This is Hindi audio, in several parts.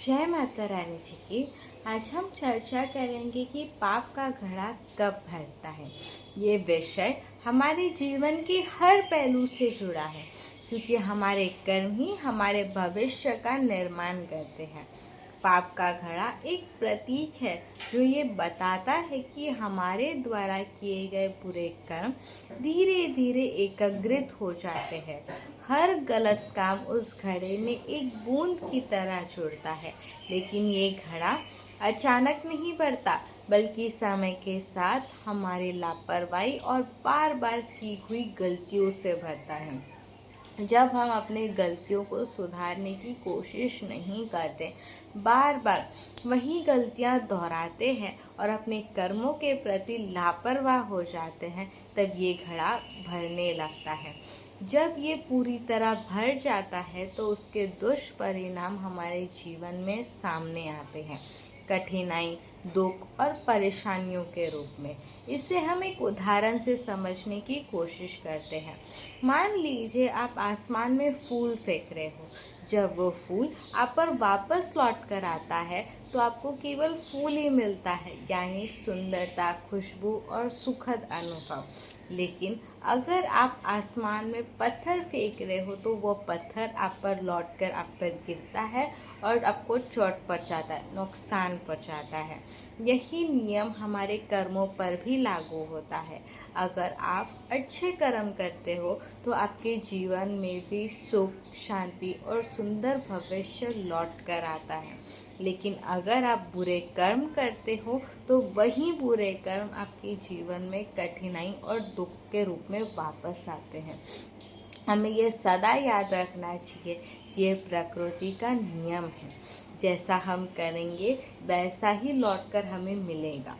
जय माता रानी जी की। आज हम चर्चा करेंगे कि पाप का घड़ा कब भरता है। ये विषय हमारे जीवन के हर पहलू से जुड़ा है, क्योंकि हमारे कर्म ही हमारे भविष्य का निर्माण करते हैं। पाप का घड़ा एक प्रतीक है जो ये बताता है कि हमारे द्वारा किए गए बुरे कर्म धीरे धीरे एकाग्रित हो जाते हैं। हर गलत काम उस घड़े में एक बूंद की तरह जुड़ता है, लेकिन ये घड़ा अचानक नहीं भरता, बल्कि समय के साथ हमारी लापरवाही और बार बार की हुई गलतियों से भरता है। जब हम अपनी गलतियों को सुधारने की कोशिश नहीं करते, बार बार वही गलतियां दोहराते हैं और अपने कर्मों के प्रति लापरवाह हो जाते हैं, तब ये घड़ा भरने लगता है। जब ये पूरी तरह भर जाता है तो उसके दुष्परिणाम हमारे जीवन में सामने आते हैं। कठिनाई, दुख और परेशानियों के रूप में। इसे हम एक उदाहरण से समझने की कोशिश करते हैं। मान लीजिए आप आसमान में फूल फेंक रहे हो। जब वो फूल आप पर वापस लौट कर आता है तो आपको केवल फूल ही मिलता है, यानी सुंदरता, खुशबू और सुखद अनुभव। लेकिन अगर आप आसमान में पत्थर फेंक रहे हो तो वो पत्थर आप पर लौटकर आप पर गिरता है और आपको चोट पहुंचाता है, नुकसान पहुंचाता है। यही नियम हमारे कर्मों पर भी लागू होता है। अगर आप अच्छे कर्म करते हो तो आपके जीवन में भी सुख, शांति और सुंदर भविष्य लौट कर आता है। लेकिन अगर आप बुरे कर्म करते हो तो वही बुरे कर्म आपके जीवन में कठिनाई और दुख के रूप में वापस आते हैं। हमें ये सदा याद रखना चाहिए, ये प्रकृति का नियम है। जैसा हम करेंगे वैसा ही लौटकर हमें मिलेगा।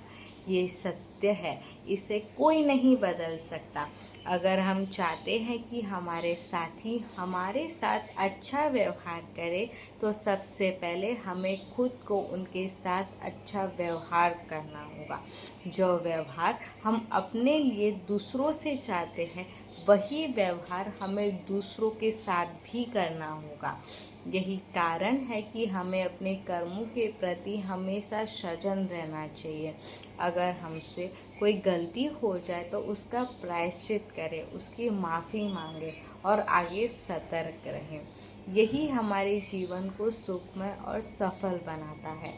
ये सत्य है, इसे कोई नहीं बदल सकता। अगर हम चाहते हैं कि हमारे साथी हमारे साथ अच्छा व्यवहार करें, तो सबसे पहले हमें खुद को उनके साथ अच्छा व्यवहार करना होगा। जो व्यवहार हम अपने लिए दूसरों से चाहते हैं, वही व्यवहार हमें दूसरों के साथ भी करना होगा। यही कारण है कि हमें अपने कर्मों के प्रति हमेशा सजग रहना चाहिए। अगर हमसे कोई गलती हो जाए तो उसका प्रायश्चित करें, उसकी माफ़ी मांगे और आगे सतर्क रहें। यही हमारे जीवन को सुखमय और सफल बनाता है।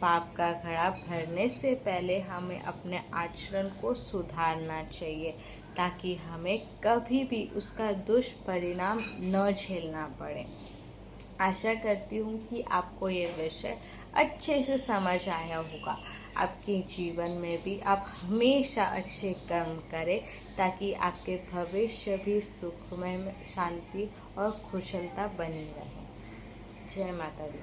पाप का घड़ा भरने से पहले हमें अपने आचरण को सुधारना चाहिए, ताकि हमें कभी भी उसका दुष्परिणाम न झेलना पड़े। आशा करती हूँ कि आपको ये विषय अच्छे से समझ आया होगा। आपके जीवन में भी आप हमेशा अच्छे कर्म करें, ताकि आपके भविष्य भी सुखमय, शांति और कुशलता बनी रहे। जय माता दी।